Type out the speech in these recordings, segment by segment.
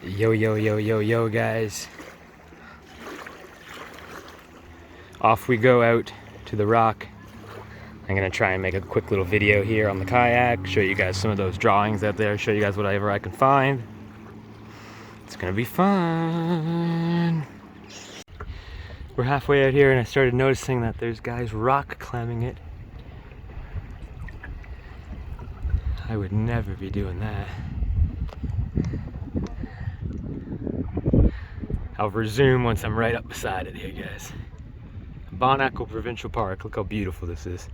Yo, yo, yo, yo, yo, guys. Off we go out to the rock. I'm gonna try and make a quick little video here on the kayak, show you guys some of those drawings out there, show you guys whatever I can find. It's gonna be fun. We're halfway out here and I started noticing that there's guys rock climbing it. I would never be doing that. I'll resume once I'm right up beside it here, guys. Bonacco Provincial Park. Look how beautiful this is.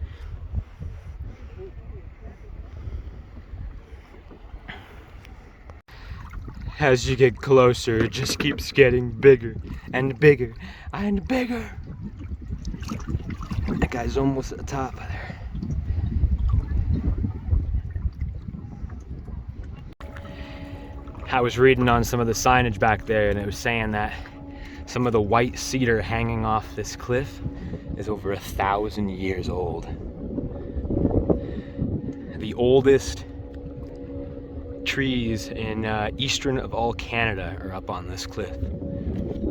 As you get closer, it just keeps getting bigger and bigger and bigger. That guy's almost at the top of there. I was reading on some of the signage back there and it was saying that some of the white cedar hanging off this cliff is over 1,000 years old. The oldest trees in eastern of all Canada are up on this cliff.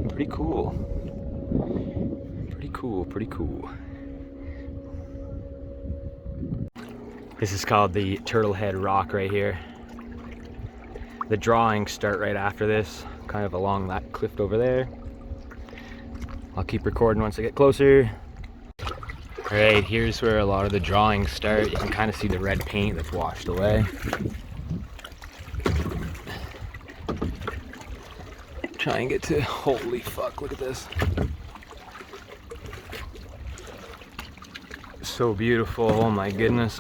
Pretty cool. Pretty cool, pretty cool. This is called the Turtle Head Rock right here. The drawings start right after this, kind of along that cliff over there. I'll keep recording once I get closer. Alright, here's where a lot of the drawings start. You can kind of see the red paint that's washed away. Try and get to, holy fuck, look at this. So beautiful, oh my goodness.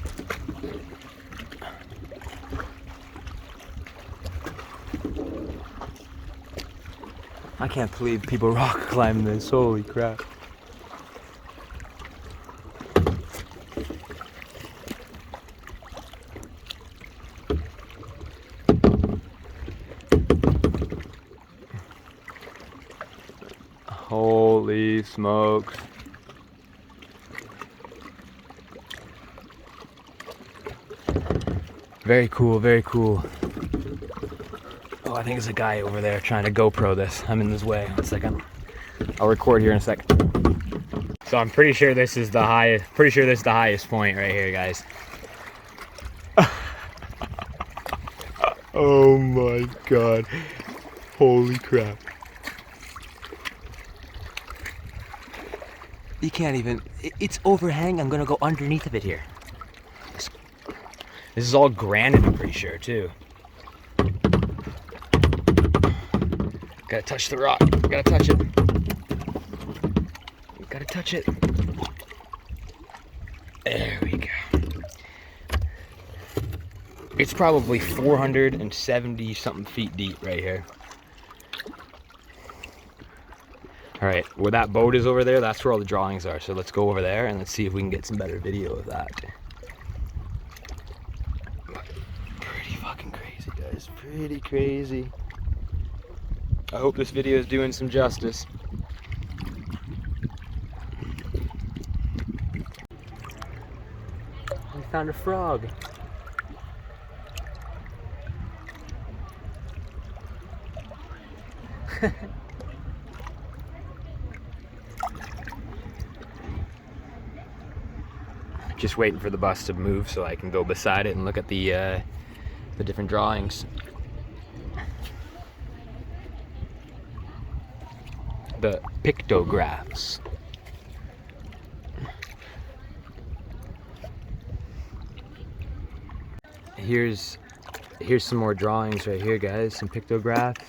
I can't believe people rock climb this, holy crap. Holy smokes. Very cool, very cool. Oh, I think there's a guy over there trying to GoPro this. I'm in his way. 1 second. I'll record here in a sec. So I'm pretty sure this is the highest, point right here, guys. Oh my god. Holy crap. You can't even, it's overhang. I'm gonna go underneath of it here. This is all granite, I'm pretty sure, too. Gotta touch the rock. Gotta touch it. Gotta touch it. There we go. It's probably 470 something feet deep right here. Alright, where that boat is over there, that's where all the drawings are. So let's go over there and let's see if we can get some better video of that. Pretty fucking crazy, guys. Pretty crazy. I hope this video is doing some justice. We found a frog. Just waiting for the bus to move so I can go beside it and look at the different drawings. The pictographs. Here's some more drawings right here, guys. Some pictographs.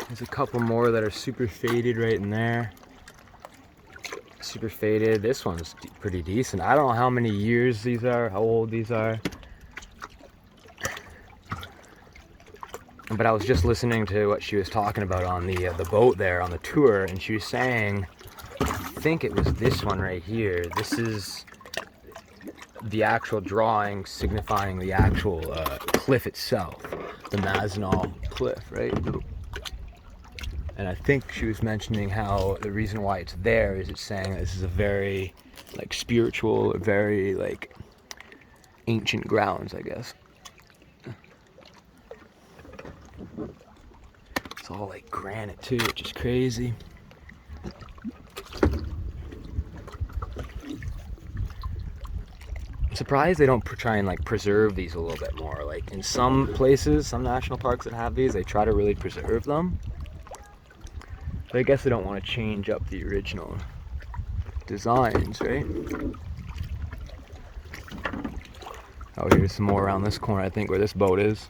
There's a couple more that are super faded right in there. Super faded. This one's pretty decent. I don't know how many years these are, how old these are. But I was just listening to what she was talking about on the boat there on the tour, and she was saying, I think it was this one right here. This is the actual drawing signifying the actual cliff itself, the Mazinaw cliff, right? And I think she was mentioning how the reason why it's there is it's saying that this is a very like spiritual, very like ancient grounds, I guess. It's all like granite too, which is crazy. I'm surprised they don't try and like preserve these a little bit more. Like in some places, some national parks that have these, they try to really preserve them. But I guess they don't want to change up the original designs, right? Oh, here's some more around this corner, I think, where this boat is.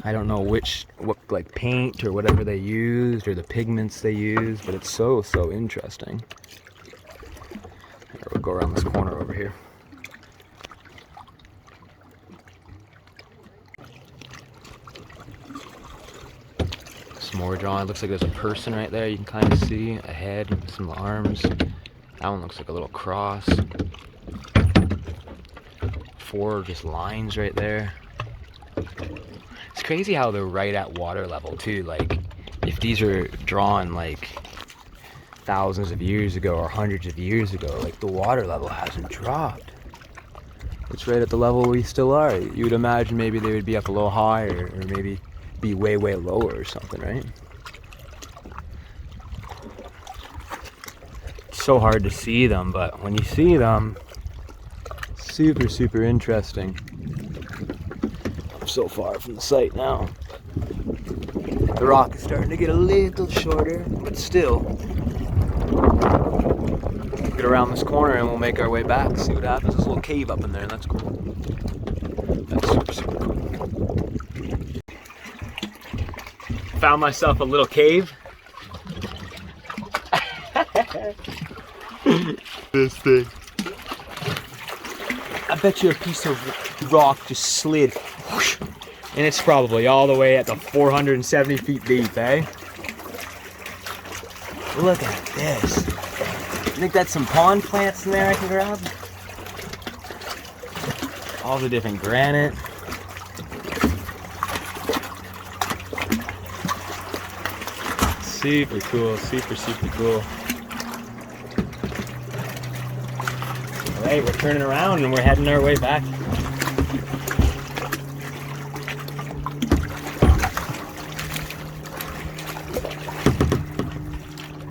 I don't know what like paint or whatever they used or the pigments they used, but it's so interesting. Here, we'll go around this corner over here. Some more drawing. It looks like there's a person right there. You can kind of see a head and some arms. That one looks like a little cross. 4 just lines right there. It's crazy how they're right at water level too. Like if these are drawn like thousands of years ago or hundreds of years ago, like the water level hasn't dropped. It's right at the level we still are. You would imagine maybe they would be up a little higher or maybe be way lower or something, right? It's so hard to see them, but when you see them, super interesting. So far from the site now. The rock is starting to get a little shorter, but still. Get around this corner and we'll make our way back, see what happens. There's a little cave up in there, and that's cool. That's super cool. Found myself a little cave. This thing. I bet you a piece of rock just slid. Whoosh, and it's probably all the way at the 470 feet deep, eh? Look at this. I think that's some pond plants in there I can grab. All the different granite. Super cool, super cool. Alright, we're turning around and we're heading our way back.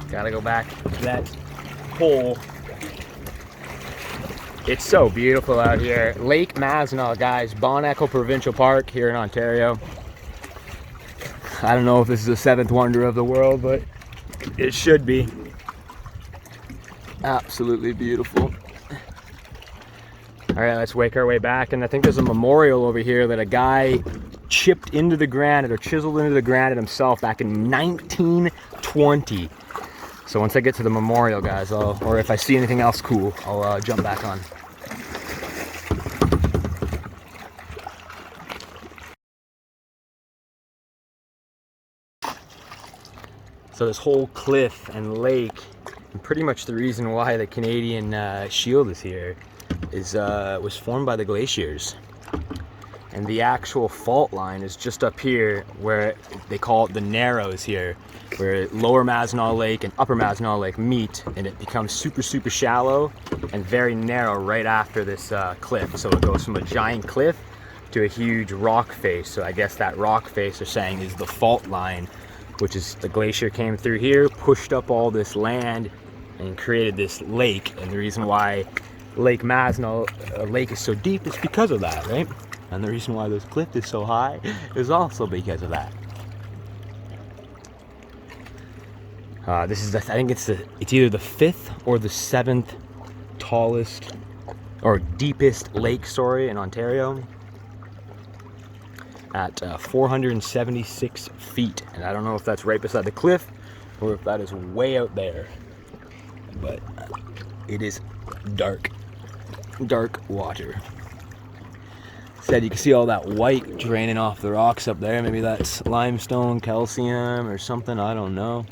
Gotta go back to that hole. It's so beautiful out here. Lake Mazinaw, guys. Bon Echo Provincial Park here in Ontario. I don't know if this is the 7th wonder of the world, but it should be. Absolutely beautiful. All right, let's wake our way back. And I think there's a memorial over here that a guy chipped into the granite or chiseled into the granite himself back in 1920. So once I get to the memorial, guys, or if I see anything else cool, I'll jump back on. So this whole cliff and lake, and pretty much the reason why the Canadian Shield is here, was formed by the glaciers. And the actual fault line is just up here where they call it the Narrows here, where Lower Mazinaw Lake and Upper Mazinaw Lake meet, and it becomes super shallow and very narrow right after this cliff. So it goes from a giant cliff to a huge rock face. So I guess that rock face they're saying is the fault line, which is the glacier came through here, pushed up all this land and created this lake. And the reason why Lake Mazinaw lake is so deep is because of that, right? And the reason why this cliff is so high is also because of that. This is, I think it's either the 5th or the 7th tallest or deepest lake story in Ontario at 476 feet. And I don't know if that's right beside the cliff or if that is way out there, but it is dark water. Said you can see all that white draining off the rocks up there. Maybe that's limestone, calcium, or something. I don't know.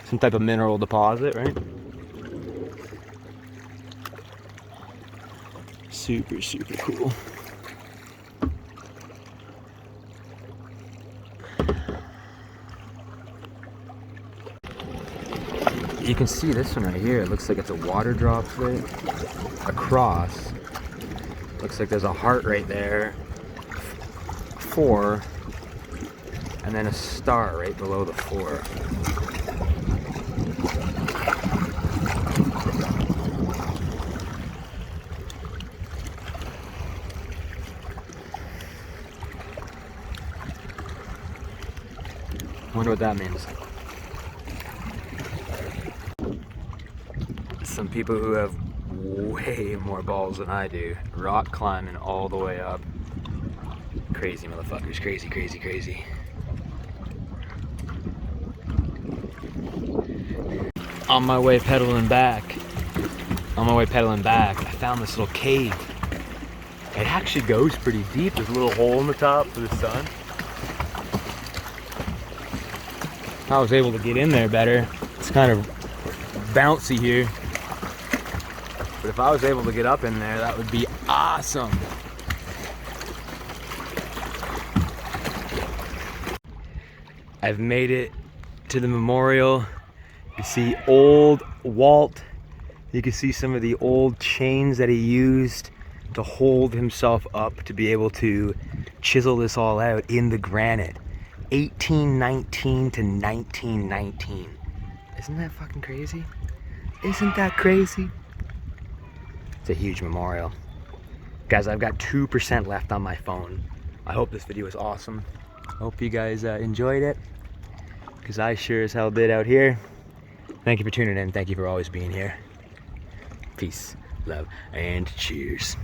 Some type of mineral deposit, right? Super cool. You can see this one right here. It looks like it's a water drop right across. Looks like there's a heart right there. 4. And then a star right below the 4. Wonder what that means. Some people who have way more balls than I do. Rock climbing all the way up. Crazy motherfuckers. Crazy, crazy, crazy. On my way pedaling back, I found this little cave. It actually goes pretty deep. There's a little hole in the top for the sun. I was able to get in there better. It's kind of bouncy here. But if I was able to get up in there, that would be awesome. I've made it to the memorial. You see old Walt. You can see some of the old chains that he used to hold himself up to be able to chisel this all out in the granite. 1819 to 1919. Isn't that fucking crazy? Isn't that crazy? It's a huge memorial. Guys, I've got 2% left on my phone. I hope this video was awesome. I hope you guys enjoyed it, because I sure as hell did out here. Thank you for tuning in. Thank you for always being here. Peace, love, and cheers.